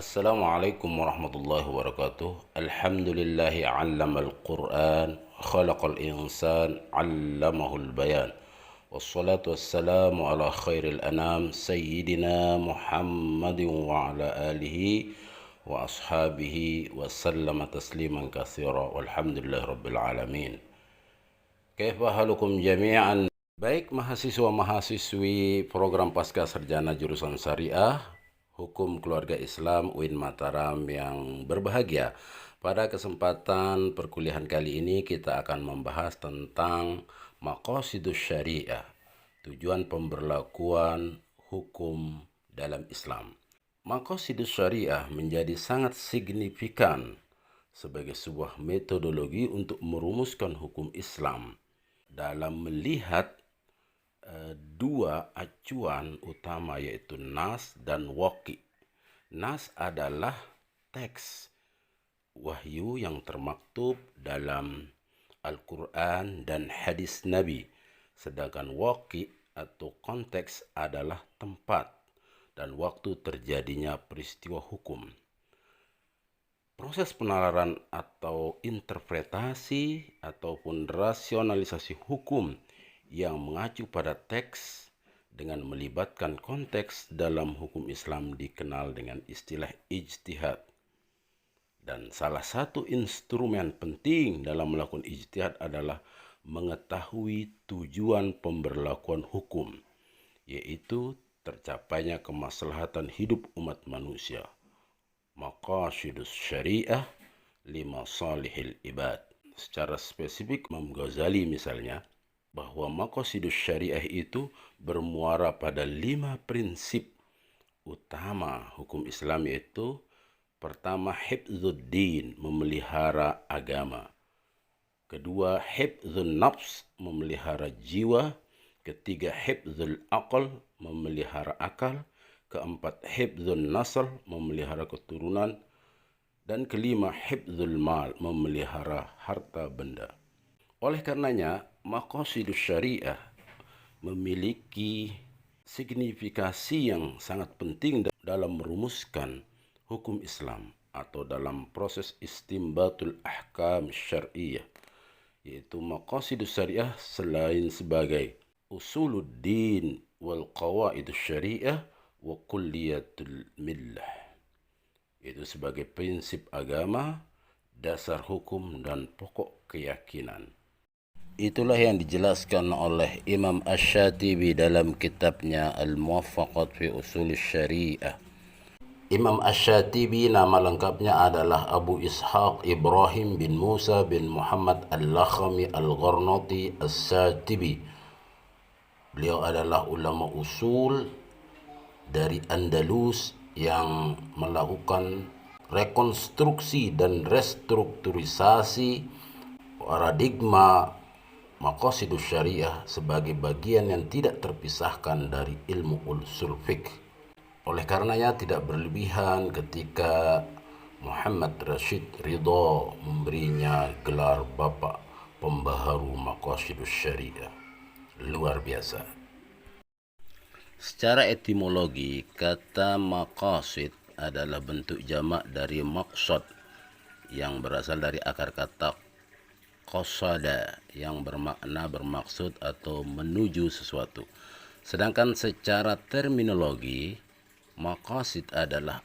Assalamualaikum warahmatullahi wabarakatuh. Alhamdulillahi 'allamal Qur'an, khalaqal insan, 'allamahul bayan. Wassalatu wassalamu ala khairil anam sayyidina Muhammadin wa ala alihi wa ashabihi wa sallama tasliman katsira. Walhamdulillahi rabbil alamin. Kaifa halukum jami'an? Baik mahasiswa-mahasiswi program Pasca Sarjana jurusan Syariah Hukum Keluarga Islam UIN Mataram yang berbahagia. Pada kesempatan perkuliahan kali ini kita akan membahas tentang maqasidus syariah, tujuan pemberlakuan hukum dalam Islam. Maqasidus syariah menjadi sangat signifikan sebagai sebuah metodologi untuk merumuskan hukum Islam dalam melihat dua acuan utama, yaitu nas dan waqi. Nas adalah teks wahyu yang termaktub dalam Al-Quran dan hadis Nabi, sedangkan waqi atau konteks adalah tempat dan waktu terjadinya peristiwa hukum. Proses penalaran atau interpretasi ataupun rasionalisasi hukum yang mengacu pada teks dengan melibatkan konteks dalam hukum Islam dikenal dengan istilah ijtihad. Dan salah satu instrumen penting dalam melakukan ijtihad adalah mengetahui tujuan pemberlakuan hukum, yaitu tercapainya kemaslahatan hidup umat manusia. Maqasidus syariah lima salihil ibad. Secara spesifik Imam Ghazali misalnya, bahwa maqasidus syariah itu bermuara pada 5 prinsip utama hukum Islam, yaitu pertama, hifdzuddin, memelihara agama. Kedua, hifdzun nafs, memelihara jiwa. Ketiga, hifdzul aql, memelihara akal. Keempat, hifdzun nasl, memelihara keturunan. Dan kelima, hifdzul mal, memelihara harta benda. Oleh karenanya, maqasidus syariah memiliki signifikasi yang sangat penting dalam merumuskan hukum Islam atau dalam proses istimbatul ahkam syar'iyah, yaitu maqasidus syariah selain sebagai usuluddin wal qawaidus syariah wa kulliyatul millah, itu sebagai prinsip agama, dasar hukum dan pokok keyakinan. Itulah yang dijelaskan oleh Imam Asy-Syatibi dalam kitabnya Al-Muwaffaqat fi Usul Syariah. Imam Asy-Syatibi nama lengkapnya adalah Abu Ishaq Ibrahim bin Musa bin Muhammad Al-Lakhami Al-Gharnati Asy-Syatibi. Beliau adalah ulama usul dari Andalus yang melakukan rekonstruksi dan restrukturisasi paradigma maqasidus syariah sebagai bagian yang tidak terpisahkan dari ilmu usul fiqh. Oleh karenanya tidak berlebihan ketika Muhammad Rashid Ridha memberinya gelar Bapak Pembaharu Maqasidus Syariah. Luar biasa. Secara etimologi, kata maqasid adalah bentuk jamak dari maqsad yang berasal dari akar kata qasada yang bermakna bermaksud atau menuju sesuatu. Sedangkan secara terminologi, maqasid adalah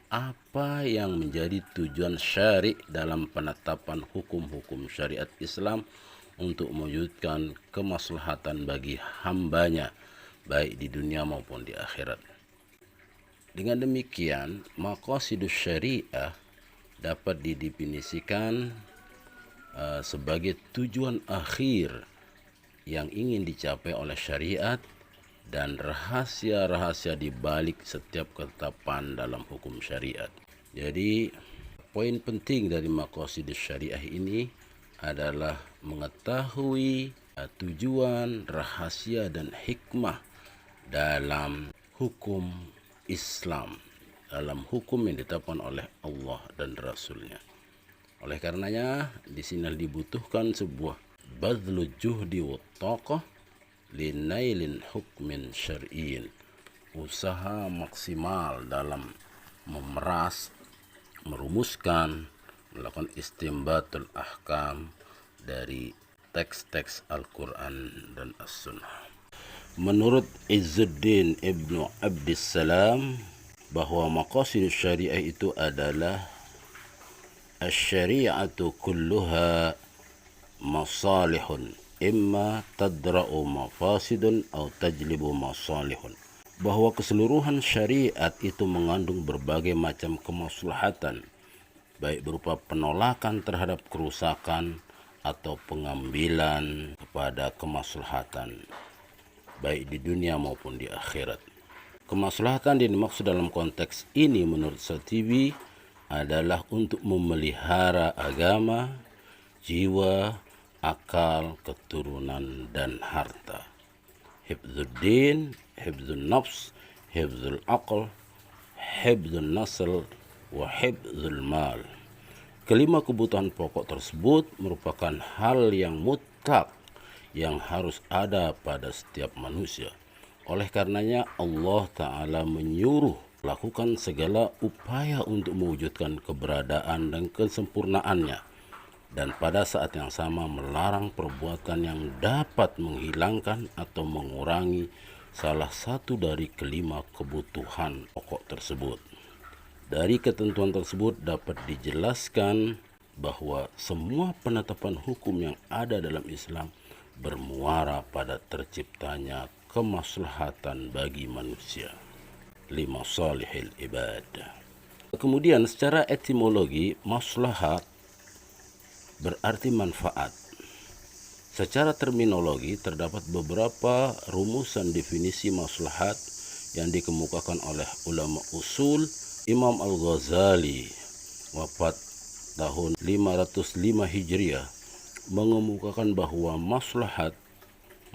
apa yang menjadi tujuan syari' dalam penetapan hukum-hukum syariat Islam untuk mewujudkan kemaslahatan bagi hambanya, baik di dunia maupun di akhirat. Dengan demikian, maqasidus syariah dapat didefinisikan sebagai tujuan akhir yang ingin dicapai oleh syariat dan rahasia-rahasia di balik setiap ketetapan dalam hukum syariat. Jadi, poin penting dari maqasidus syariah ini adalah mengetahui tujuan, rahasia, dan hikmah dalam hukum Islam, dalam hukum yang ditetapkan oleh Allah dan Rasul-Nya. Oleh karenanya, di sini dibutuhkan sebuah badlul juhdi wa taqah linailin hukmin syar'iyyin, usaha maksimal dalam memeras, merumuskan, melakukan istimbatul ahkam dari teks-teks Al-Quran dan As-Sunnah. Menurut Izzuddin Ibnu Abdissalam, bahwa maqasid syariah itu adalah asy-syari'atu kulluha masalihun imma tadra'u mafasidun atau tajlibu masalihun. Bahwa keseluruhan syariat itu mengandung berbagai macam kemaslahatan, baik berupa penolakan terhadap kerusakan atau pengambilan kepada kemaslahatan, baik di dunia maupun di akhirat. Kemaslahatan yang dimaksud dalam konteks ini menurut Shatibi adalah untuk memelihara agama, jiwa, akal, keturunan, dan harta. Hifdzuddin, hifdzun nafs, hifdzul aql, hifdzun nasl, wa hifdzul mal. Kelima kebutuhan pokok tersebut merupakan hal yang mutlak yang harus ada pada setiap manusia. Oleh karenanya Allah Ta'ala menyuruh lakukan segala upaya untuk mewujudkan keberadaan dan kesempurnaannya, dan pada saat yang sama melarang perbuatan yang dapat menghilangkan atau mengurangi salah satu dari kelima kebutuhan pokok tersebut. Dari ketentuan tersebut dapat dijelaskan bahwa semua penetapan hukum yang ada dalam Islam bermuara pada terciptanya kemaslahatan bagi manusia, limasalihil ibad. Kemudian secara etimologi, maslahat berarti manfaat. Secara terminologi terdapat beberapa rumusan definisi maslahat yang dikemukakan oleh ulama usul. Imam Al-Ghazali wafat tahun 505 Hijriah mengemukakan bahwa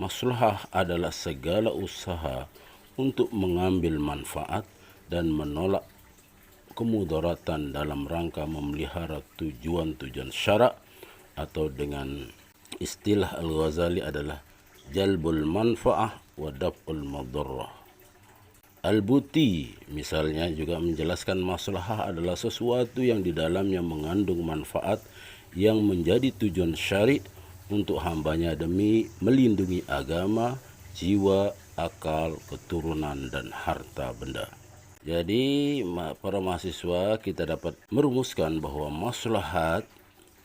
maslahah adalah segala usaha untuk mengambil manfaat dan menolak kemudaratan dalam rangka memelihara tujuan-tujuan syarak, atau dengan istilah Al-Ghazali adalah jalbul manfaah wa daf'ul madarrah. Al-Buti misalnya juga menjelaskan maslahah adalah sesuatu yang di dalamnya mengandung manfaat yang menjadi tujuan syari' untuk hambanya demi melindungi agama, jiwa, akal, keturunan, dan harta benda. Jadi para mahasiswa, kita dapat merumuskan bahwa maslahat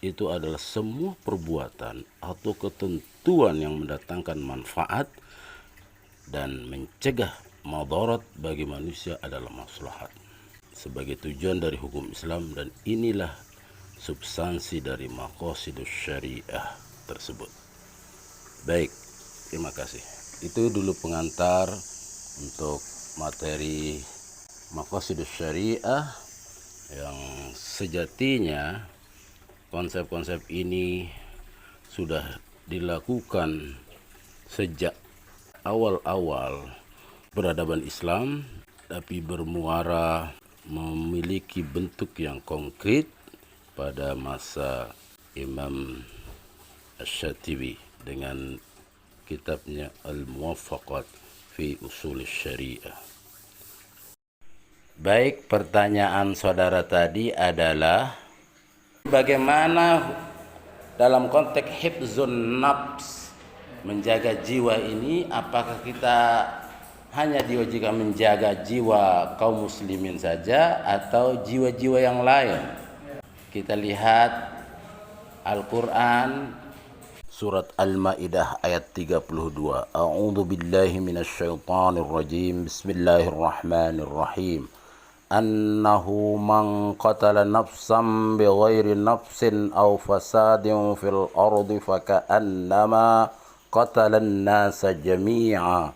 itu adalah semua perbuatan atau ketentuan yang mendatangkan manfaat dan mencegah madarat bagi manusia adalah maslahat sebagai tujuan dari hukum Islam, dan inilah substansi dari maqasidus syariah tersebut. Baik, terima kasih. Itu dulu pengantar untuk materi maqasidus syariah yang sejatinya konsep-konsep ini sudah dilakukan sejak awal-awal peradaban Islam, tapi bermuara memiliki bentuk yang konkret pada masa Imam Asy-Syatibi dengan kitabnya Al-Muwaffaqat fi Ushul Syariah. Baik, pertanyaan saudara tadi adalah bagaimana dalam konteks hifdzun nafs, menjaga jiwa ini, apakah kita hanya diwajibkan menjaga jiwa kaum muslimin saja atau jiwa-jiwa yang lain? Kita lihat Al-Quran surat Al-Maidah ayat 32. A'udzu billahi minasyaitonir rajim. Bismillahirrahmanirrahim. Annahu man qatala nafsan bighairi nafsin aw fasadin fil ardi faka'annama qatala an-nasa jami'a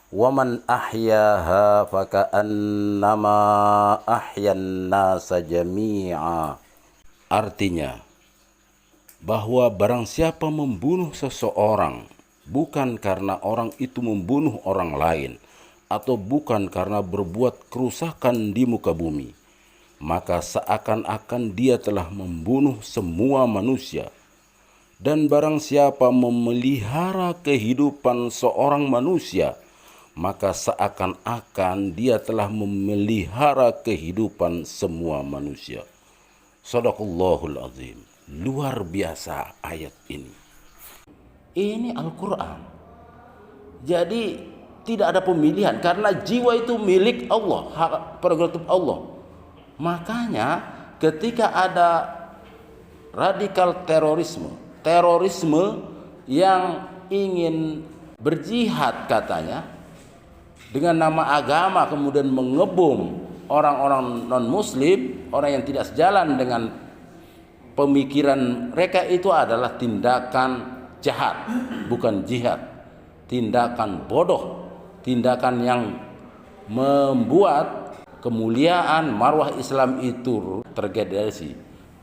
wa man ahyaha faka'annama ahya an-nasa jami'a. Artinya, bahwa barang siapa membunuh seseorang bukan karena orang itu membunuh orang lain atau bukan karena berbuat kerusakan di muka bumi, maka seakan-akan dia telah membunuh semua manusia. Dan barang siapa memelihara kehidupan seorang manusia, maka seakan-akan dia telah memelihara kehidupan semua manusia. Shadaqallahul azim. Luar biasa ayat ini. Ini Al-Quran. Jadi tidak ada pemilihan, karena jiwa itu milik Allah, hak prerogatif Allah. Makanya ketika ada radikal terorisme yang ingin berjihad katanya dengan nama agama, kemudian mengebom orang-orang non-muslim, orang yang tidak sejalan dengan pemikiran mereka, itu adalah tindakan jahat, bukan jihad. Tindakan bodoh, tindakan yang membuat kemuliaan marwah Islam itu tergradasi.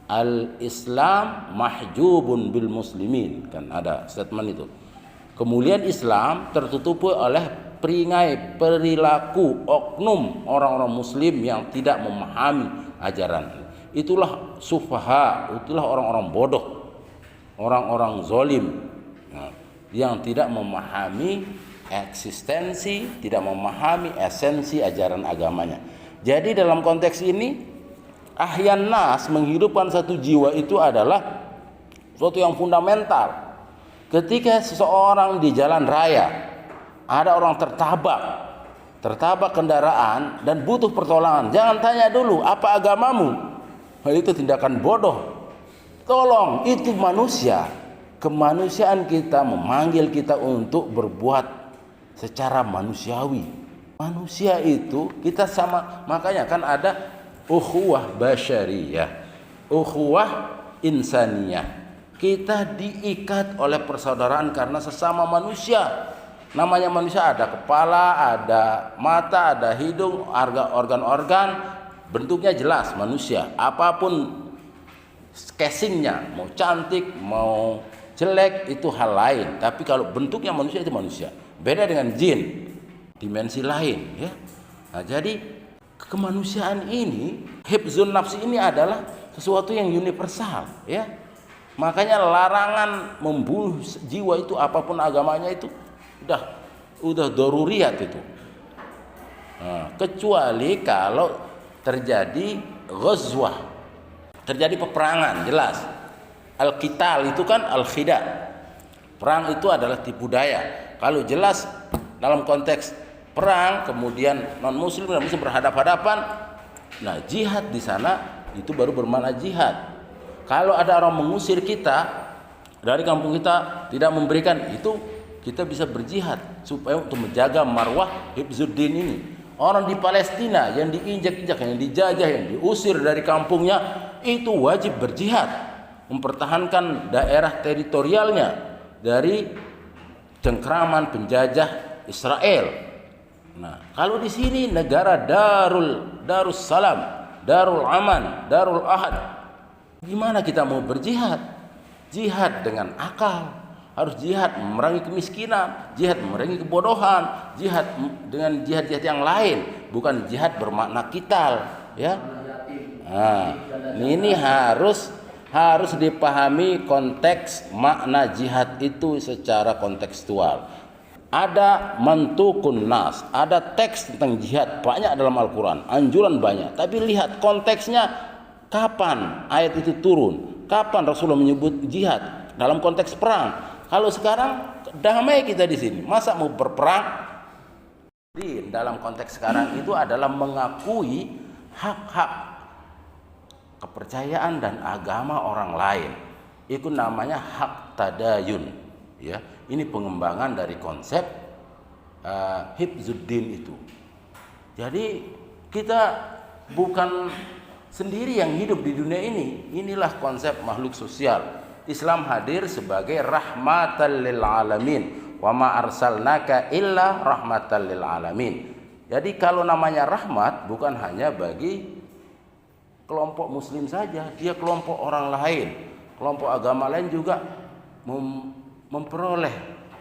Al-Islam mahjubun bil muslimin, kan ada statement itu. Kemuliaan Islam tertutupi oleh peringai perilaku oknum orang-orang muslim yang tidak memahami ajaran. Itulah sufaha, itulah orang-orang bodoh, orang-orang zolim, yang tidak memahami eksistensi, tidak memahami esensi ajaran agamanya. Jadi dalam konteks ini, ahyan nas, menghidupkan satu jiwa, itu adalah sesuatu yang fundamental. Ketika seseorang di jalan raya, ada orang tertabak kendaraan dan butuh pertolongan, jangan tanya dulu apa agamamu. Itu tindakan bodoh. Tolong, itu manusia. Kemanusiaan kita memanggil kita untuk berbuat secara manusiawi. Manusia itu kita sama, makanya kan ada ukhuwah basyariyah, ukhuwah insaniyah. Kita diikat oleh persaudaraan karena sesama manusia. Namanya manusia, ada kepala, ada mata, ada hidung, organ-organ, bentuknya jelas manusia. Apapun casingnya, mau cantik, mau jelek, itu hal lain. Tapi kalau bentuknya manusia, itu manusia. Beda dengan jin, dimensi lain, ya. Nah, jadi kemanusiaan ini, hifzun nafsi ini adalah sesuatu yang universal, ya. Makanya larangan membunuh jiwa itu, apapun agamanya, itu udah daruriyat itu. Nah, kecuali kalau terjadi ghazwah, terjadi peperangan, jelas. Al-qital itu kan al-khida. Perang itu adalah tipu daya. Kalau jelas dalam konteks perang, kemudian non-muslim dan muslim berhadapan-hadapan, nah jihad di sana itu baru bermakna jihad. Kalau ada orang mengusir kita dari kampung kita, tidak memberikan, itu kita bisa berjihad supaya untuk menjaga marwah hifzuddin ini. Orang di Palestina yang diinjak-injak, yang dijajah, yang diusir dari kampungnya, itu wajib berjihad, mempertahankan daerah teritorialnya dari cengkraman penjajah Israel. Nah, kalau di sini negara Darussalam, Darul Aman, Darul Ahad, gimana kita mau berjihad? Jihad dengan akal, harus jihad memerangi kemiskinan, jihad memerangi kebodohan, jihad dengan jihad-jihad yang lain, bukan jihad bermakna qital, ya. Nah, ini harus dipahami konteks makna jihad itu secara kontekstual. Ada mantukun nas, ada teks tentang jihad banyak dalam Al-Quran, anjuran banyak, tapi lihat konteksnya, kapan ayat itu turun, kapan Rasulullah menyebut jihad dalam konteks perang. Kalau sekarang damai kita di sini, masa mau berperang? Dalam konteks sekarang itu adalah mengakui hak-hak kepercayaan dan agama orang lain. Itu namanya hak tadayun, ya. Ini pengembangan dari konsep hifzuddin itu. Jadi kita bukan sendiri yang hidup di dunia ini. Inilah konsep makhluk sosial. Islam hadir sebagai rahmatan lil alamin, wa ma arsalnaka illa rahmatan lil alamin. Jadi kalau namanya rahmat bukan hanya bagi kelompok muslim saja, dia kelompok orang lain, kelompok agama lain juga memperoleh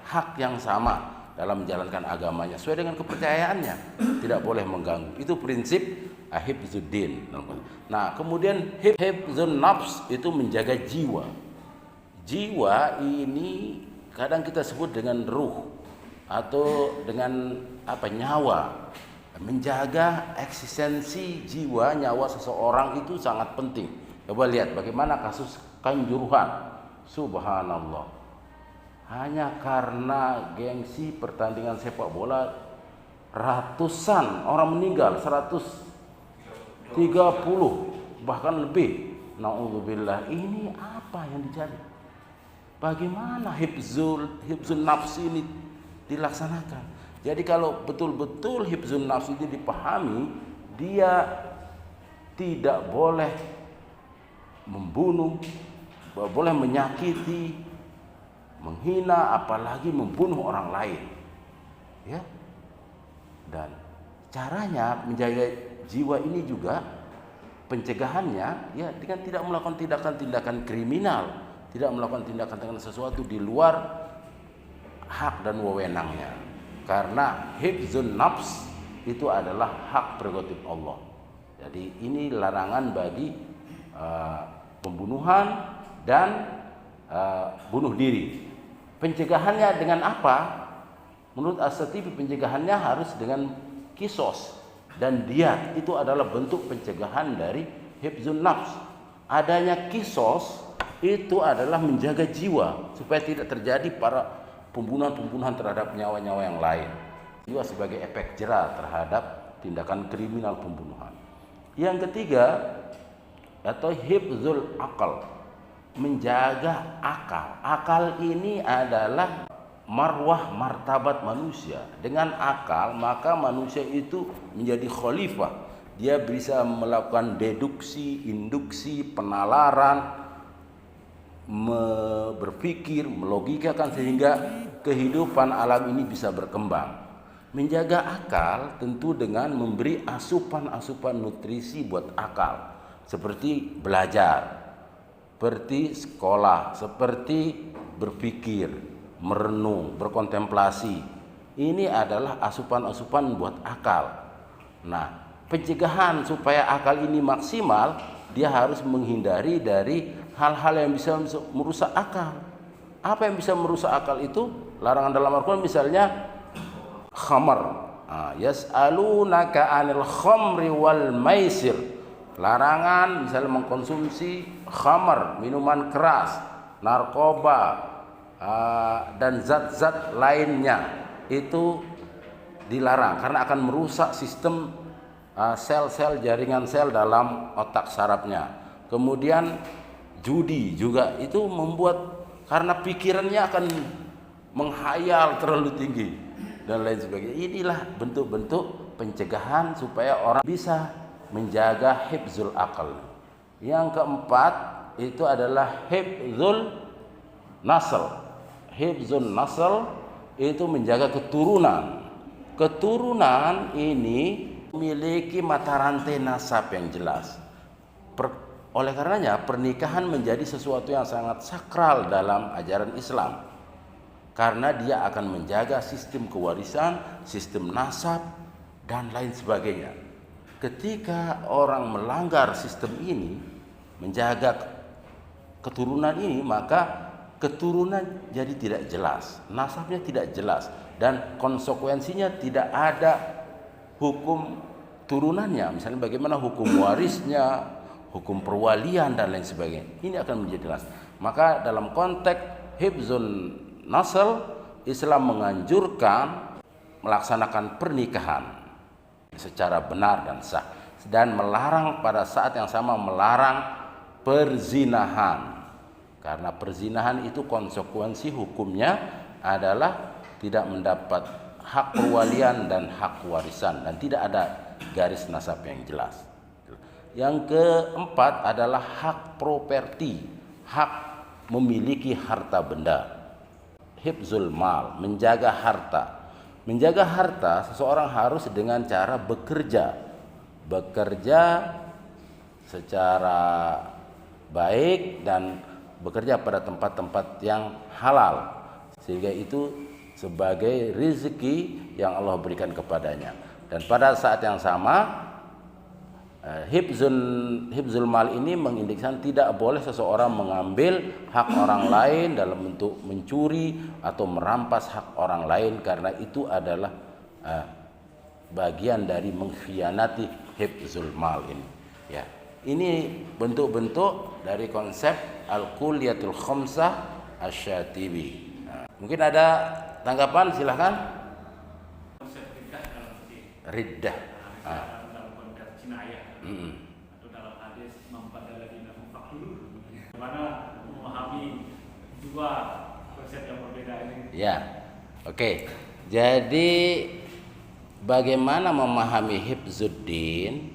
hak yang sama dalam menjalankan agamanya sesuai dengan kepercayaannya, tidak boleh mengganggu. Itu prinsip hifzuddin. Nah, kemudian hifzun nafs itu menjaga jiwa. Jiwa ini kadang kita sebut dengan ruh. atau dengan nyawa. Menjaga eksistensi jiwa, nyawa seseorang itu sangat penting. Coba lihat bagaimana kasus Kanjuruhan. Subhanallah, hanya karena gengsi pertandingan sepak bola ratusan orang meninggal, 130 bahkan lebih. Naudzubillah. Ini apa yang dicari? Bagaimana hifzul nafs ini dilaksanakan? Jadi kalau betul-betul hifzul nafs ini dipahami, dia tidak boleh membunuh, boleh menyakiti, menghina, apalagi membunuh orang lain. Ya. Dan caranya menjaga jiwa ini juga pencegahannya ya dengan tidak melakukan tindakan-tindakan kriminal, tidak melakukan tindakan sesuatu di luar hak dan wewenangnya. Karena hifzun nafs itu adalah hak prerogatif Allah. Jadi ini larangan bagi pembunuhan dan bunuh diri. Pencegahannya dengan apa? Menurut As-Satibi pencegahannya harus dengan kisos dan diyat. Itu adalah bentuk pencegahan dari hifzun nafs. Adanya kisos itu adalah menjaga jiwa supaya tidak terjadi para pembunuhan-pembunuhan terhadap nyawa-nyawa yang lain. Jiwa sebagai efek jera terhadap tindakan kriminal pembunuhan. Yang ketiga atau hifzul akal, menjaga akal. Akal ini adalah marwah martabat manusia. Dengan akal maka manusia itu menjadi khalifah. Dia bisa melakukan deduksi, induksi, penalaran, berpikir, melogikakan sehingga kehidupan alam ini bisa berkembang. Menjaga akal tentu dengan memberi asupan-asupan nutrisi buat akal. Seperti belajar, seperti sekolah, seperti berpikir, merenung, berkontemplasi. Ini adalah asupan-asupan buat akal. Nah, pencegahan supaya akal ini maksimal, dia harus menghindari dari hal-hal yang bisa merusak akal. Apa yang bisa merusak akal itu? Larangan dalam Al-Quran misalnya khamar. Yas'alunaka 'anil khamri wal maisir. Larangan misalnya mengkonsumsi khamar, minuman keras, narkoba, dan zat-zat lainnya. Itu dilarang karena akan merusak sistem sel-sel, jaringan sel dalam otak sarafnya. Kemudian judi juga itu membuat, karena pikirannya akan menghayal terlalu tinggi dan lain sebagainya. Inilah bentuk-bentuk pencegahan supaya orang bisa menjaga hifzul akal. Yang keempat itu adalah hifzul nasl. Hifzul nasl itu menjaga keturunan. Keturunan ini memiliki mata rantai nasab yang jelas. Oleh karenanya pernikahan menjadi sesuatu yang sangat sakral dalam ajaran Islam. Karena dia akan menjaga sistem kewarisan, sistem nasab, dan lain sebagainya. Ketika orang melanggar sistem ini, menjaga keturunan ini, maka keturunan jadi tidak jelas, nasabnya tidak jelas, dan konsekuensinya tidak ada hukum turunannya. Misalnya bagaimana hukum warisnya, hukum perwalian, dan lain sebagainya. Ini akan menjadi jelas. Maka dalam konteks hifzun nasl, Islam menganjurkan melaksanakan pernikahan secara benar dan sah, dan melarang pada saat yang sama melarang perzinahan, karena perzinahan itu konsekuensi hukumnya adalah tidak mendapat hak perwalian dan hak warisan, dan tidak ada garis nasab yang jelas. Yang keempat adalah hak properti, hak memiliki harta benda. Hifzul mal, menjaga harta. Menjaga harta seseorang harus dengan cara bekerja secara baik dan bekerja pada tempat-tempat yang halal, sehingga itu sebagai rezeki yang Allah berikan kepadanya. Dan pada saat yang sama Hibzul mal ini mengindikasikan tidak boleh seseorang mengambil hak orang lain dalam bentuk mencuri atau merampas hak orang lain, karena itu adalah bagian dari mengkhianati hibzul mal ini. Ya, ini bentuk-bentuk dari konsep al-kulliyatul khamsah asy-Syatibi. Nah, mungkin ada tanggapan, silahkan. Konsep riddah dalam Riddah. dalam konteks jinayah atau dalam hadis membadaladina faqtuluh. Bagaimana memahami dua konsep yang berbeda ini? Ya, oke. Jadi bagaimana memahami hifzuddin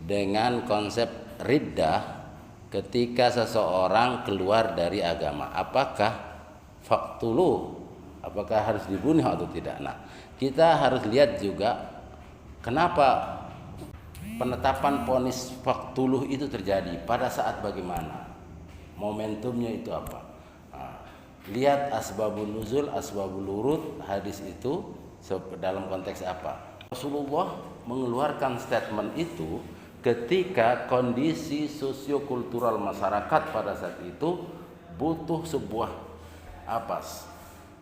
dengan konsep riddah ketika seseorang keluar dari agama? Apakah faqtuluh, apakah harus dibunuh atau tidak? Nah, kita harus lihat juga kenapa penetapan vonis faqtuluh itu terjadi, pada saat bagaimana, momentumnya itu apa. Nah, lihat asbabun nuzul, asbabul wurud hadis itu dalam konteks apa. Rasulullah mengeluarkan statement itu ketika kondisi sosiokultural masyarakat pada saat itu butuh sebuah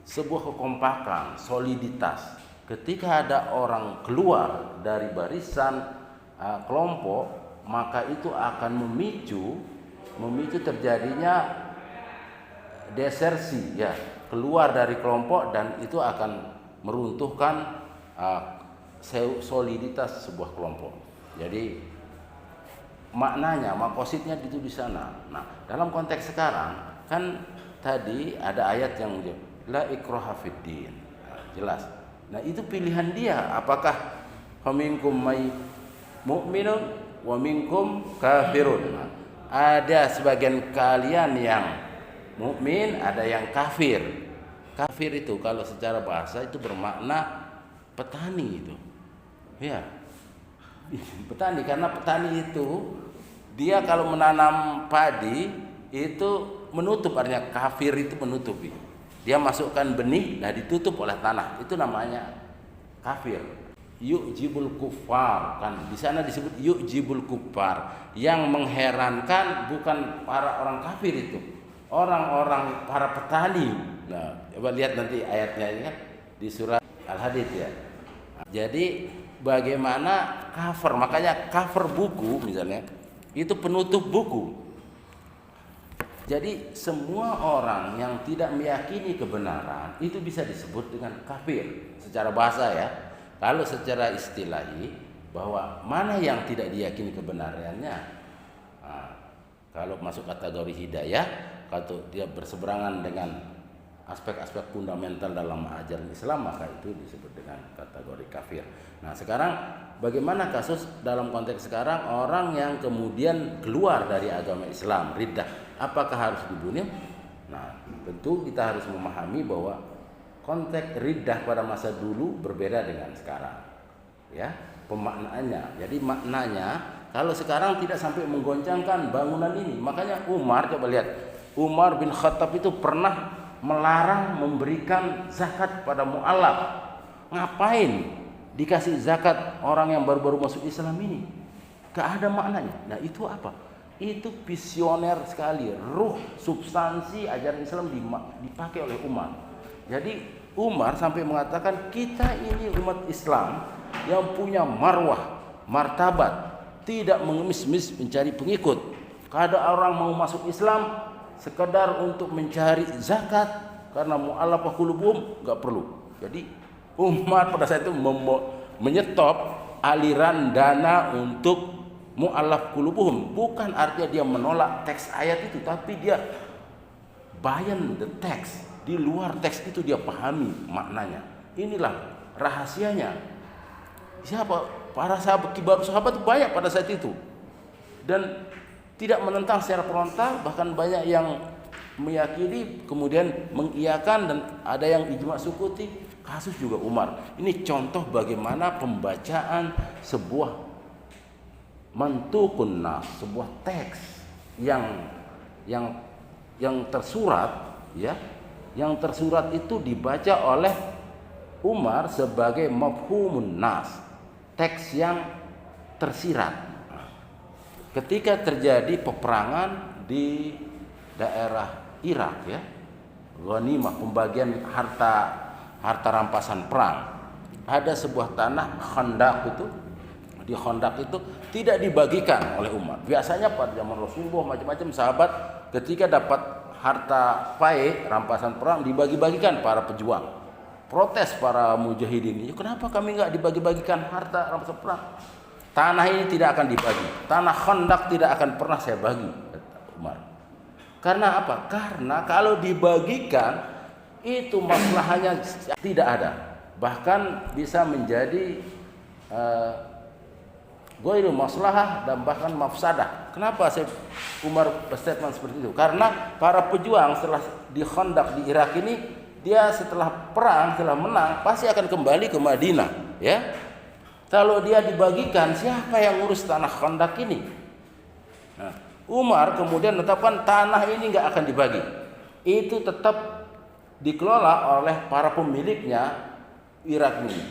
kekompakan, soliditas. Ketika ada orang keluar dari barisan kelompok, maka itu akan memicu terjadinya desersi, ya, keluar dari kelompok, dan itu akan meruntuhkan soliditas sebuah kelompok. Jadi maknanya, makosidnya itu di sana. Nah, dalam konteks sekarang kan tadi ada ayat yang la ikraha fiddin. Nah, jelas. Nah, itu pilihan dia, apakah faminkum may mu'minun wa minkum kafirun. Nah, ada sebagian kalian yang mukmin, ada yang kafir. Kafir itu kalau secara bahasa itu bermakna petani itu. Ya. Petani, karena petani itu dia kalau menanam padi itu menutup, artinya kafir itu menutupi. Dia masukkan benih, nah ditutup oleh tanah. Itu namanya kafir. Yu'jibul kuffar, kan di sana disebut yu'jibul kuffar. Yang mengherankan bukan para orang kafir itu, orang-orang para petani. Nah, coba lihat nanti ayatnya ini kan di surat Al-Hadid, ya. Jadi bagaimana cover, makanya cover buku misalnya itu penutup buku. Jadi semua orang yang tidak meyakini kebenaran itu bisa disebut dengan kafir secara bahasa, ya. Kalau secara istilahi, bahwa mana yang tidak diyakini kebenarannya, nah, kalau masuk kategori hidayah, kalau dia berseberangan dengan aspek-aspek fundamental dalam ajaran Islam, maka itu disebut dengan kategori kafir. Nah, sekarang bagaimana kasus dalam konteks sekarang orang yang kemudian keluar dari agama Islam, riddah, apakah harus dibunuh? Nah, tentu kita harus memahami bahwa konteks riddah pada masa dulu berbeda dengan sekarang, ya, pemaknaannya. Jadi maknanya kalau sekarang tidak sampai menggoncangkan bangunan ini. Makanya Umar, coba lihat, Umar bin Khattab itu pernah melarang memberikan zakat pada mu'alaf. Ngapain dikasih zakat orang yang baru-baru masuk Islam ini? Gak ada maknanya. Nah, itu apa? Itu visioner sekali. Ruh, substansi ajaran Islam dipakai oleh Umar. Jadi Umar sampai mengatakan kita ini umat Islam yang punya marwah, martabat, tidak mengemis-emis mencari pengikut. Kalau orang mau masuk Islam sekedar untuk mencari zakat karena mu'allafah qulubuhum, enggak perlu. Jadi Umar pada saat itu menyetop aliran dana untuk mu'allaf qulubuhum. Bukan artinya dia menolak teks ayat itu, tapi dia bayan the text. Di luar teks itu dia pahami maknanya. Inilah rahasianya. Siapa? Para sahabat, kibar sahabat banyak pada saat itu. Dan tidak menentang secara frontal, bahkan banyak yang meyakini kemudian mengiyakan, dan ada yang ijma sukuti. Kasus juga Umar. Ini contoh bagaimana pembacaan sebuah mantukun nas, sebuah teks yang tersurat, ya. Yang tersurat itu dibaca oleh Umar sebagai mafhumun nas, teks yang tersirat. ketika terjadi peperangan di daerah Irak ya, ghanimah, pembagian harta rampasan perang, ada sebuah tanah Khandaq itu, di Khandaq itu tidak dibagikan oleh umat. Biasanya pada zaman Rasulullah macam-macam sahabat ketika dapat harta pae rampasan perang dibagi-bagikan para pejuang. Protes para mujahidin, ya, kenapa kami nggak dibagi-bagikan harta rampasan perang? Tanah ini tidak akan dibagi, tanah Khandaq tidak akan pernah saya bagi, Umar. Karena apa? Karena kalau dibagikan itu masalahnya tidak ada, bahkan bisa menjadi ghairu maslahah dan bahkan mafsadah. Kenapa saya Umar berstatement seperti itu? Karena para pejuang setelah di Khandaq di Irak ini, dia setelah perang, setelah menang pasti akan kembali ke Madinah, ya. Kalau dia dibagikan, siapa yang ngurus tanah Khandaq ini? Nah, Umar kemudian menetapkan tanah ini nggak akan dibagi. Itu tetap dikelola oleh para pemiliknya Irak ini.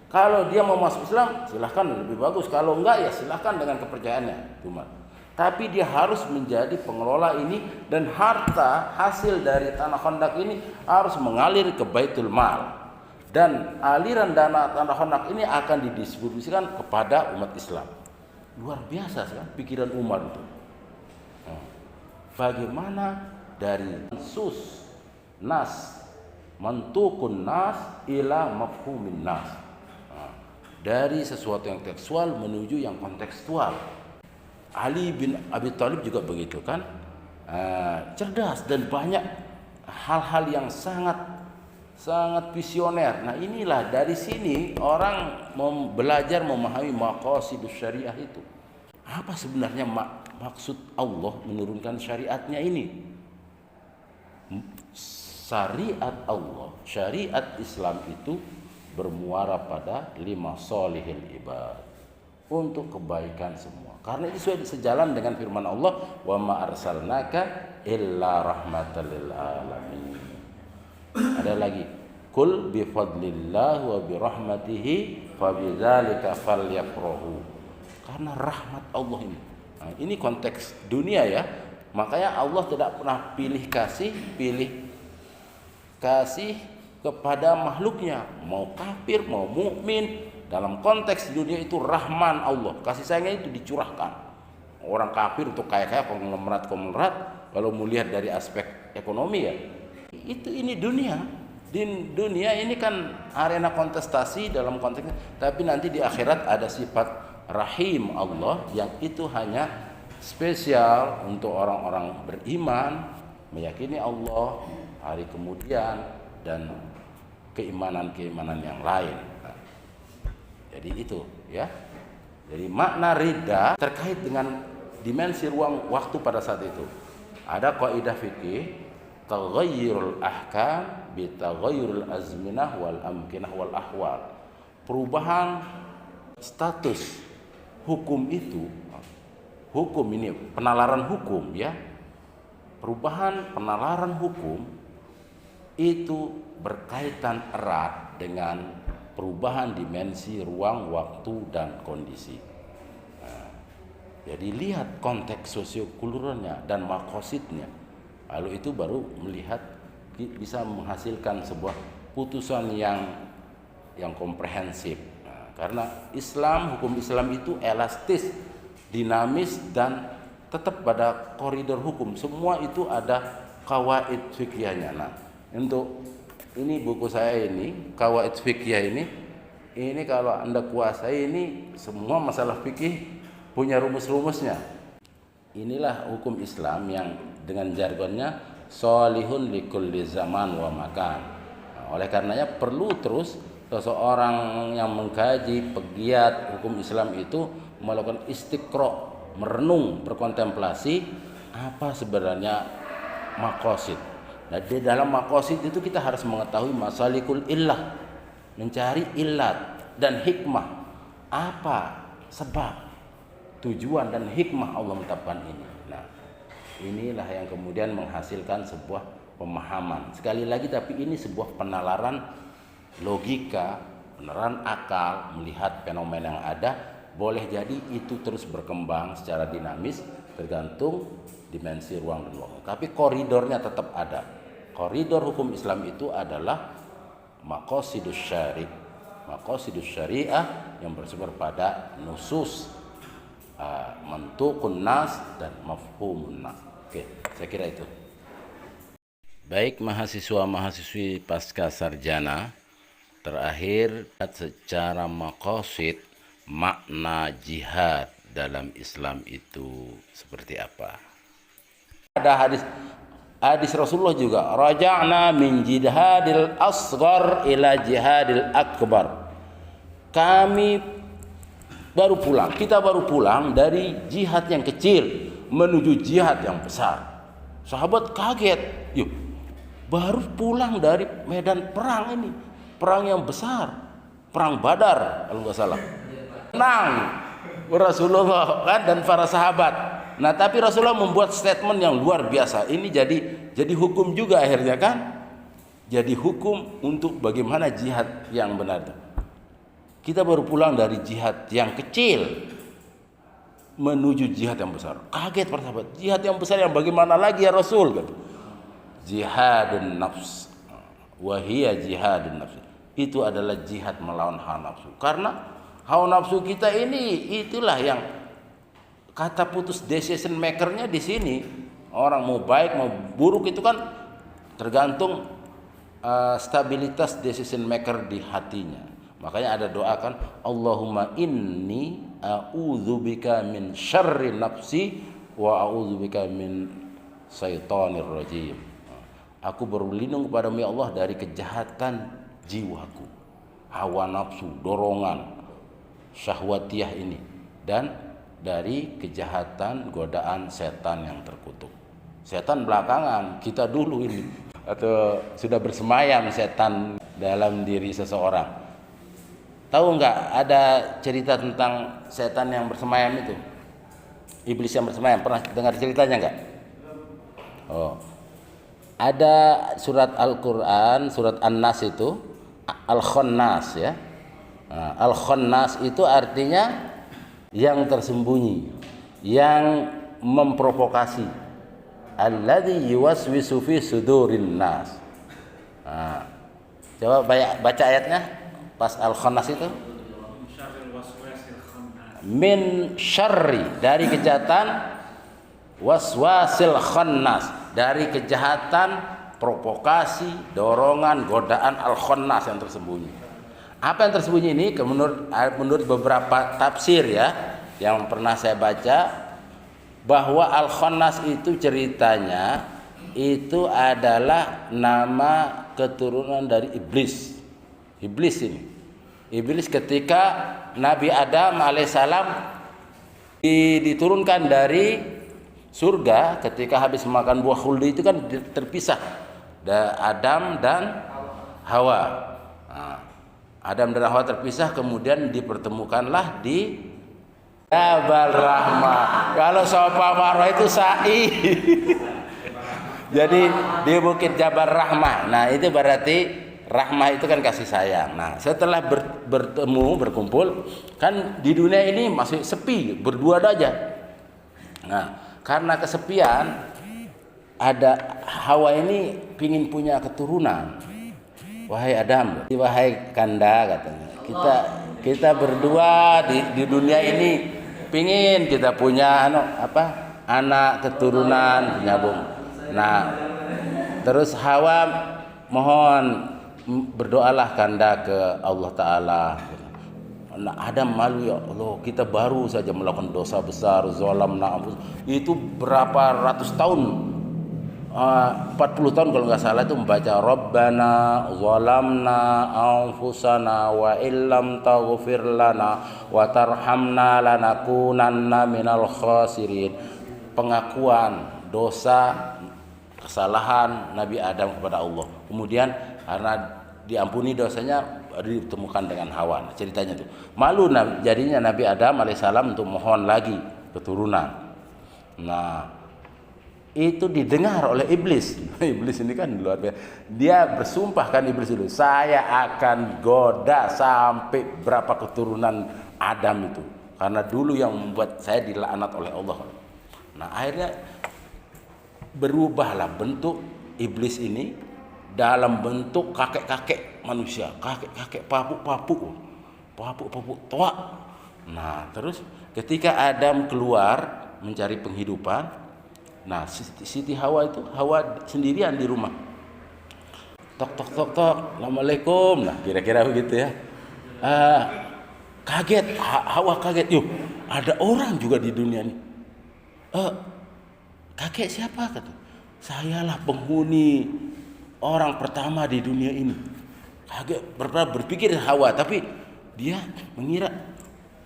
Kalau dia mau masuk Islam, silahkan, lebih bagus. Kalau enggak, ya silahkan dengan kepercayaannya, Umar. Tapi dia harus menjadi pengelola ini, dan harta hasil dari tanah Khandaq ini harus mengalir ke Baitul Mal. Dan aliran dana tanah Khandaq ini akan didistribusikan kepada umat Islam. Luar biasa kan pikiran Umar itu. Bagaimana dari nas mantukun nas ila mafhumin nas, dari sesuatu yang tekstual menuju yang kontekstual. Ali bin Abi Thalib juga begitu kan, cerdas dan banyak hal-hal yang sangat visioner. Nah, inilah dari sini orang belajar memahami maqasidus syariah itu. Apa sebenarnya maksud Allah menurunkan syariatnya ini? Syariat Allah, syariat Islam itu bermuara pada lima solihil ibad, untuk kebaikan semua. Karena itu sejalan dengan firman Allah, wa ma arsalnaka illa rahmatan lil alamin. Ada lagi, kul bi fadlillah wa bi rahmatihi fa bidzalika falyafrahu. Karena rahmat Allah ini. Nah, ini konteks dunia ya. Makanya Allah tidak pernah pilih kasih kepada makhluknya, mau kafir mau mukmin. Dalam konteks dunia itu Rahman Allah, kasih sayangnya itu dicurahkan. Orang kafir untuk kaya-kaya, konglomerat, kalau melihat dari aspek ekonomi ya, ini dunia. Di dunia ini kan arena kontestasi dalam konteksnya, tapi nanti di akhirat ada sifat Rahim Allah yang itu hanya spesial untuk orang-orang beriman, meyakini Allah, hari kemudian, dan keimanan-keimanan yang lain. Nah, jadi itu ya. Jadi makna ridha terkait dengan dimensi ruang waktu pada saat itu. Ada kaidah fikih, taghayyurul ahkam bi taghayyuril azminah wal amkinah wal ahwal. Perubahan status hukum itu, hukum ini penalaran hukum ya. Perubahan penalaran hukum itu berkaitan erat dengan perubahan dimensi ruang, waktu, dan kondisi. Nah, jadi lihat konteks sosiokulturalnya dan makosidnya. Lalu itu baru melihat bisa menghasilkan sebuah putusan yang komprehensif. Nah, karena hukum Islam itu elastis, dinamis, dan tetap pada koridor hukum. Semua itu ada qawaid fiqhiyahnya. Nah, untuk ini buku saya ini, Qawaid Fiqhiyah ini kalau Anda kuasai ini semua masalah fikih punya rumus-rumusnya. Inilah hukum Islam yang dengan jargonnya sholihun likulli zaman wa makan. Nah, oleh karenanya perlu terus seseorang yang mengkaji pegiat hukum Islam itu melakukan istiqra, merenung, berkontemplasi apa sebenarnya maqasid. Nah, di dalam maqasid itu kita harus mengetahui masalikul illah, mencari illat dan hikmah. Apa sebab, tujuan dan hikmah Allah menetapkan ini. Nah, inilah yang kemudian menghasilkan sebuah pemahaman. Sekali lagi, tapi ini sebuah penalaran logika, penalaran akal, melihat fenomena yang ada boleh jadi itu terus berkembang secara dinamis tergantung dimensi ruang dan waktu. Tapi koridornya tetap ada. Koridor hukum Islam itu adalah maqasidus syariah yang bersumber pada nusus, mantuqun nas dan mafhumun nas. Oke, saya kira itu. Baik mahasiswa-mahasiswi pasca sarjana, terakhir secara maqasid makna jihad dalam Islam itu seperti apa? Ada hadis Rasulullah juga, raja'na min jihadil asghar ila jihadil akbar. Kita baru pulang dari jihad yang kecil menuju jihad yang besar. Sahabat kaget, yuk, baru pulang dari medan perang ini, perang yang besar, perang Badar kalau nggak salah. Tenang Rasulullah kan dan para sahabat. Nah, tapi Rasulullah membuat statement yang luar biasa. Ini jadi hukum juga akhirnya kan? Jadi hukum untuk bagaimana jihad yang benar. Kita baru pulang dari jihad yang kecil menuju jihad yang besar. Kaget para sahabat. Jihad yang besar yang bagaimana lagi ya Rasul? Gitu. Jihadun nafs. Wahia jihadun nafs. Itu adalah jihad melawan hawa nafsu. Karena hawa nafsu kita ini itulah yang kata putus decision makernya di sini. Orang mau baik mau buruk itu kan tergantung stabilitas decision maker di hatinya. Makanya ada doa kan, Allahumma inni a'udzubika min syarri nafsi wa a'udzubika min syaitonir rajim. Aku berlindung kepadamu ya Allah dari kejahatan jiwaku, hawa nafsu, dorongan syahwatiyah ini, dan dari kejahatan godaan setan yang terkutuk. Setan belakangan, kita dulu ini, atau sudah bersemayam setan dalam diri seseorang. Tahu nggak ada cerita tentang setan yang bersemayam itu? Iblis yang bersemayam, pernah dengar ceritanya nggak? Oh, ada surat Al-Quran, surat An-Nas itu, Al-Khannas ya. Nah, Al-Khannas itu artinya yang tersembunyi, yang memprovokasi. Alladzi yuwaswisu fi sudurin nas. Nah, coba baca ayatnya. Pas Al-Khannas itu min syarri, dari kejahatan, waswasil khannas, dari kejahatan provokasi, dorongan, godaan Al-Khannas yang tersembunyi. Apa yang tersembunyi ini menurut beberapa tafsir ya yang pernah saya baca, bahwa Al-Khannas itu ceritanya itu adalah nama keturunan dari iblis. Iblis ini, iblis ketika Nabi Adam alaihissalam diturunkan dari surga ketika habis makan buah khuldi itu kan terpisah, Adam dan Hawa. Nah, Adam dan Hawa terpisah, kemudian dipertemukanlah di Jabal Rahmah. Kalau Safa Marwah itu sa'i. Jadi di Bukit Jabal Rahmah. Nah, itu berarti rahmah itu kan kasih sayang. Nah, setelah berkumpul, kan di dunia ini masih sepi, berdua aja. Nah, karena kesepian, ada Hawa ini pingin punya keturunan. Wahai Adam, wahai Kanda katanya, kita berdua di dunia ini pingin kita punya anak keturunan nyambung. Nah, terus Hawa mohon berdoalah Kanda ke Allah Ta'ala. Nah, Adam malu, ya Allah, kita baru saja melakukan dosa besar, zalamna anfus. Itu berapa ratus tahun, 40 tahun kalau nggak salah itu membaca Rabbana zalamna anfusana wa illam taghfir lana wa tarhamna lanakunanna minal khasirin. Pengakuan dosa kesalahan Nabi Adam kepada Allah. Kemudian karena diampuni dosanya ditemukan dengan Hawa. Nah, ceritanya tuh malu jadinya Nabi Adam alaihissalam untuk mohon lagi keturunan. Nah, itu didengar oleh iblis. Iblis ini kan luar biasa. Dia bersumpah kan, iblis dulu, saya akan goda sampai berapa keturunan Adam itu. karena dulu yang membuat saya dilaknat oleh Allah. Nah, akhirnya berubahlah bentuk iblis ini dalam bentuk kakek-kakek manusia, kakek-kakek papuk tua. Nah, terus ketika Adam keluar mencari penghidupan, nah Siti Hawa itu Hawa sendirian di rumah. Tok tok tok tok, assalamualaikum. Nah, kira-kira begitu ya. Kaget, Hawa kaget. Yuk, ada orang juga di dunia ini. Kakek siapa? Kata. Sayalah penghuni orang pertama di dunia ini. Kaget, berpikir Hawa, tapi dia mengira,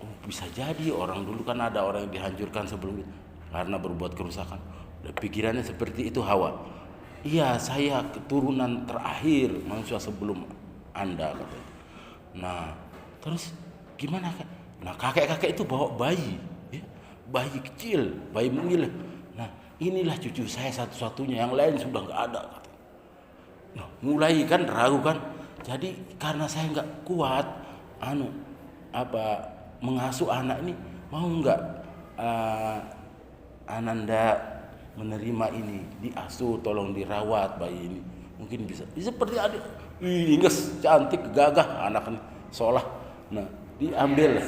oh bisa jadi orang dulu kan ada orang yang dihancurkan sebelum itu karena berbuat kerusakan. Dan pikirannya seperti itu Hawa. Iya, saya keturunan terakhir manusia sebelum Anda, katanya. Nah, terus gimana kan? Nah, kakek-kakek itu bawa bayi, ya? Bayi kecil, bayi mungil. Nah, inilah cucu saya satu-satunya, yang lain sudah nggak ada. Katanya. Nah, mulai kan ragu kan. Jadi karena saya nggak kuat, mengasuh anak ini, mau nggak Ananda menerima ini, diasuh, tolong dirawat bayi ini, mungkin bisa seperti adik, inges, cantik, gagah anak ini, seolah. Nah, diambil,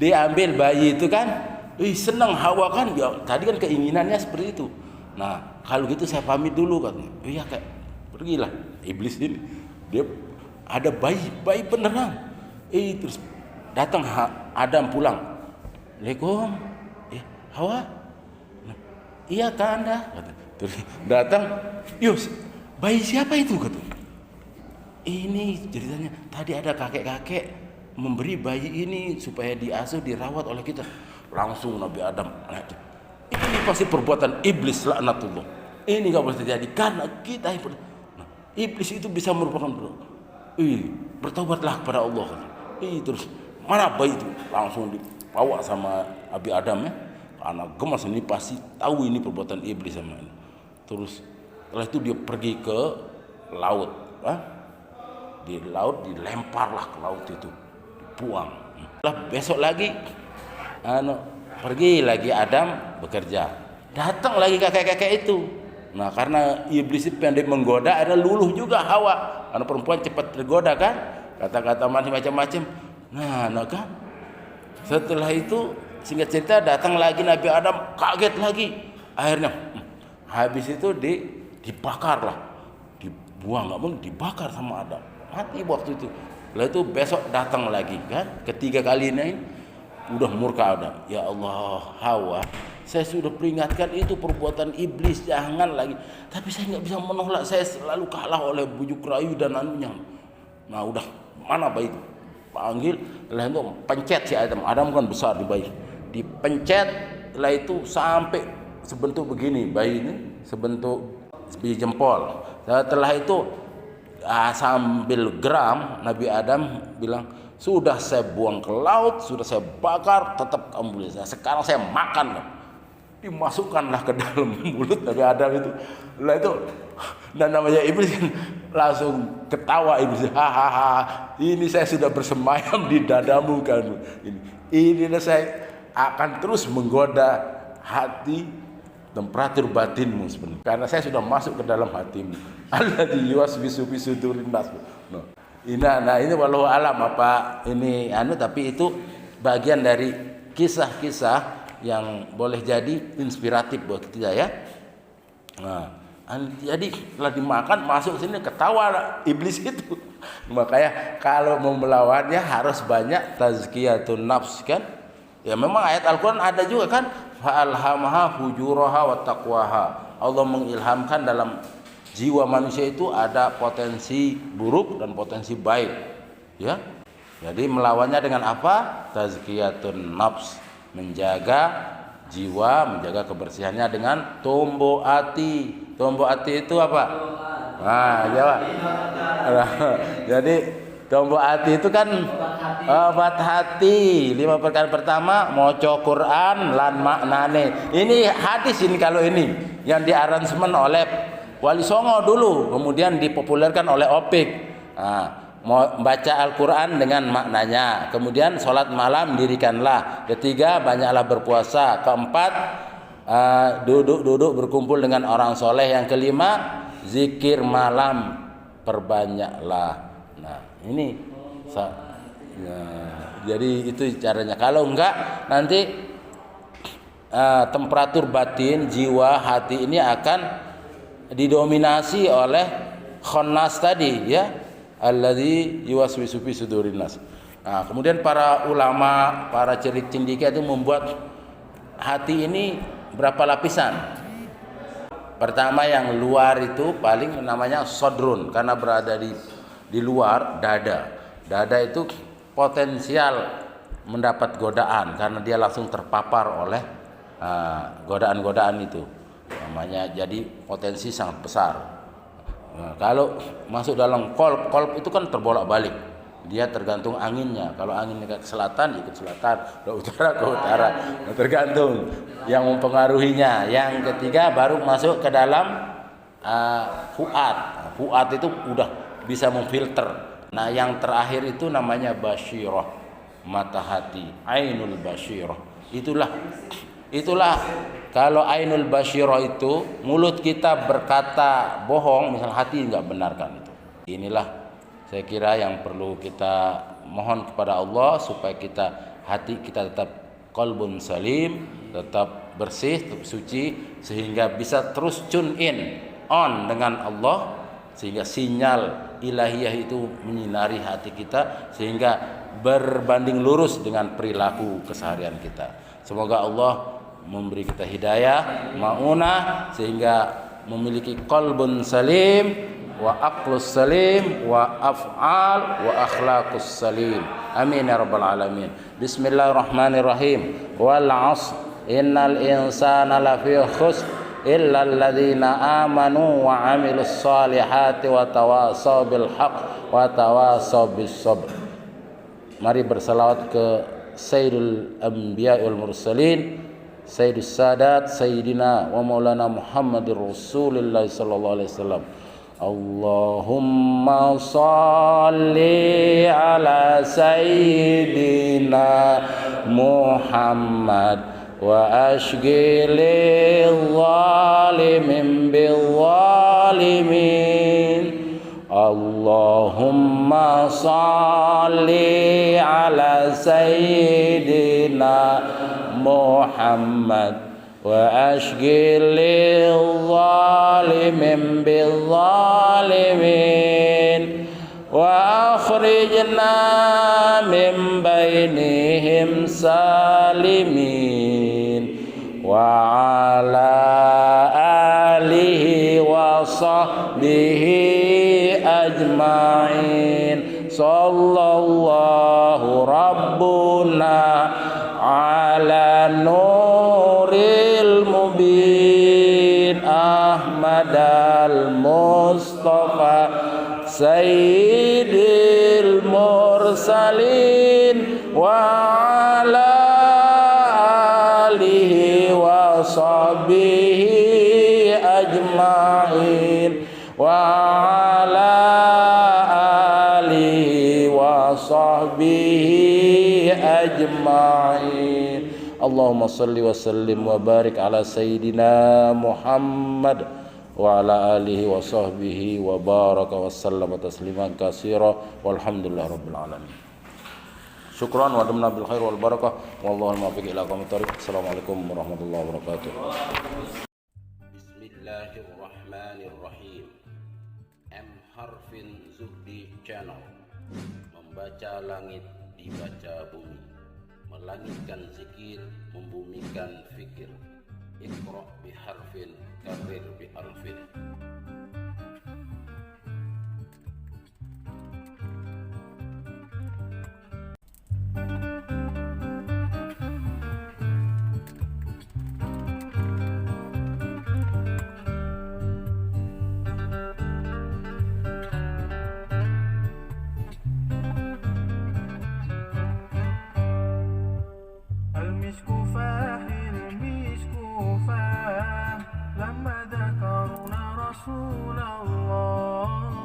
diambil bayi itu kan, senang Hawa kan, ya tadi kan keinginannya seperti itu. Nah, kalau gitu saya pamit dulu katanya. Iya kayak pergilah iblis ini, dia ada bayi beneran. Terus datang Adam pulang, Assalamualaikum, ya Hawa. Iya kan Anda? Terus datang, yus, bayi siapa itu? Kata. Ini ceritanya, tadi ada kakek-kakek memberi bayi ini supaya diasuh, dirawat oleh kita. Langsung Nabi Adam, ini pasti perbuatan iblis, laknatullah. Ini gak boleh terjadi karena kita nah, iblis itu bisa merupakan bertobatlah kepada Allah. Terus mana bayi itu? Langsung dibawa sama Nabi Adam ya. Anak gemas ini pasti tahu ini perbuatan iblis sama ini. Terus setelah itu dia pergi ke laut, di laut dilemparlah ke laut itu, dibuang. Besok lagi, pergi lagi Adam bekerja, datang lagi kakek-kakek itu. Nah karena iblis itu pandai menggoda, ada luluh juga Hawa, karena perempuan cepat tergoda kan, kata-kata macam-macam. Nah kan, setelah itu singkat cerita datang lagi Nabi Adam, kaget lagi. Akhirnya habis itu dibakar lah, dibuang, nggak mungkin dibakar sama Adam, mati waktu itu. Lalu itu besok datang lagi kan, ketiga kalinya ini udah murka Adam. Ya Allah, Hawa, saya sudah peringatkan itu perbuatan iblis, jangan lagi. Tapi saya nggak bisa menolak, saya selalu kalah oleh bujuk rayu dan anunya. Nah udah, mana bayi itu? Panggil, lalu itu pencet si Adam. Adam kan besar di bayi. Dipencet, setelah itu sampai sebentuk begini bayi ini, sebentuk biji jempol. Setelah itu sambil geram Nabi Adam bilang, sudah saya buang ke laut, sudah saya bakar, tetap kamu boleh. Sekarang saya makan. Dimasukkanlah ke dalam mulut Nabi Adam itu. Lah itu, dan namanya iblis kan langsung ketawa iblis. Hahaha, ini saya sudah bersemayam di dadamu kan. Ini saya akan terus menggoda hati, temperatur batinmu sebenarnya, karena saya sudah masuk ke dalam hatimu. Alladzi yuwaswisu fi sudurin nas. Nah, ini walau alam apa ini tapi itu bagian dari kisah-kisah yang boleh jadi inspiratif buat kita ya. Nah, jadi setelah dimakan masuk sini ketawa iblis itu. Makanya kalau mau melawannya harus banyak tazkiyatun nafs kan. Ya memang ayat Al-Quran ada juga kan, fa'alhamaha fujuraha wa taqwaha. Allah mengilhamkan dalam jiwa manusia itu ada potensi buruk dan potensi baik. Ya. Jadi melawannya dengan apa? Tazkiyatun nafs, menjaga jiwa, menjaga kebersihannya dengan tombo ati. Tombo ati itu apa? Nah, jawab. Jadi tombo ati itu kan obat hati. 5 perkara pertama maca Quran lan maknane. Ini hadis ini, kalau ini yang diaransemen oleh Wali Songo dulu, kemudian dipopulerkan oleh Opik. Nah, Membaca Al-Quran dengan maknanya. Kemudian sholat malam dirikanlah. Ketiga, banyaklah berpuasa. Keempat, duduk berkumpul dengan orang soleh. Yang kelima, zikir malam perbanyaklah. Nah ini jadi itu caranya. Kalau enggak nanti temperatur batin, jiwa, hati ini akan didominasi oleh khannas tadi, ya, alladzi yuwaswisu fi sudurin nas. Nah, kemudian para ulama, para cendekia itu membuat hati ini berapa lapisan. Pertama yang luar itu paling namanya sodrun, karena berada di luar dada. Dada itu potensial mendapat godaan karena dia langsung terpapar oleh godaan-godaan itu. Namanya, jadi potensi sangat besar. Nah, kalau masuk dalam kolb itu kan terbolak-balik. Dia tergantung anginnya. Kalau anginnya ke selatan, ikut selatan. Ke utara, ke utara. Nah, tergantung yang mempengaruhinya. Yang ketiga baru masuk ke dalam fuad. Fuad itu udah bisa memfilter. Nah, yang terakhir itu namanya basyirah, mata hati. Ainul basyirah. Itulah kalau ainul basyirah itu mulut kita berkata bohong, misal hati enggak benarkan itu. Inilah saya kira yang perlu kita mohon kepada Allah supaya hati kita tetap qalbun salim, tetap bersih, tetap suci, sehingga bisa terus tune in on dengan Allah, sehingga sinyal ilahiyah itu menyinari hati kita sehingga berbanding lurus dengan perilaku keseharian kita. Semoga Allah memberi kita hidayah, ma'unah, sehingga memiliki qalbun salim wa aqlus salim wa af'al wa akhlaqus salim. Amin ya rabbal alamin. Bismillahirrahmanirrahim. Wal 'asr innal insana lafi khusr illa alladzina amanu wa 'amilus solihati wa tawasaw bil haqq wa tawasaw bis sabr. Mari bersalawat ke Sayyidul Anbiya wal Mursalin, Sayyidus Sadat, Sayyidina wa Maulana Muhammadir Rasulullah sallallahu alaihi wasallam. Allahumma salli ala Sayyidina Muhammad wa ashghilil zalimin bil zalimin. Allahumma salli ala Sayyidina Muhammad wa ashghilil zalimin bil zalimin wa akhrijna min bainihim salimin wa ala alihi wa sahbihi ajma'in. Sallallahu rabbuna ala nuril mubin Ahmad al-Mustafa Sayyidil mursalin wa ala alihi wa sahbihi ajma'in wa ala alihi wa sahbihi ajma'in. Allahumma salli wa sallim wa barik ala Sayyidina Muhammad wa ala alihi wa sahbihi wa baraka wa sallama tasliman katsira walhamdulillah rabbil alamin. Syukran wa damna bil khair wal barakah wallahu muwaffiq ila aqwamit thoriq. Assalamualaikum warahmatullahi wabarakatuh. Bismillahirrahmanirrahim. M Harfin Zuhdi Channel, membaca langit, dibaca bumi, melangitkan zikir, membumikan fikir. Iqra bi harfin, karir bi harfin.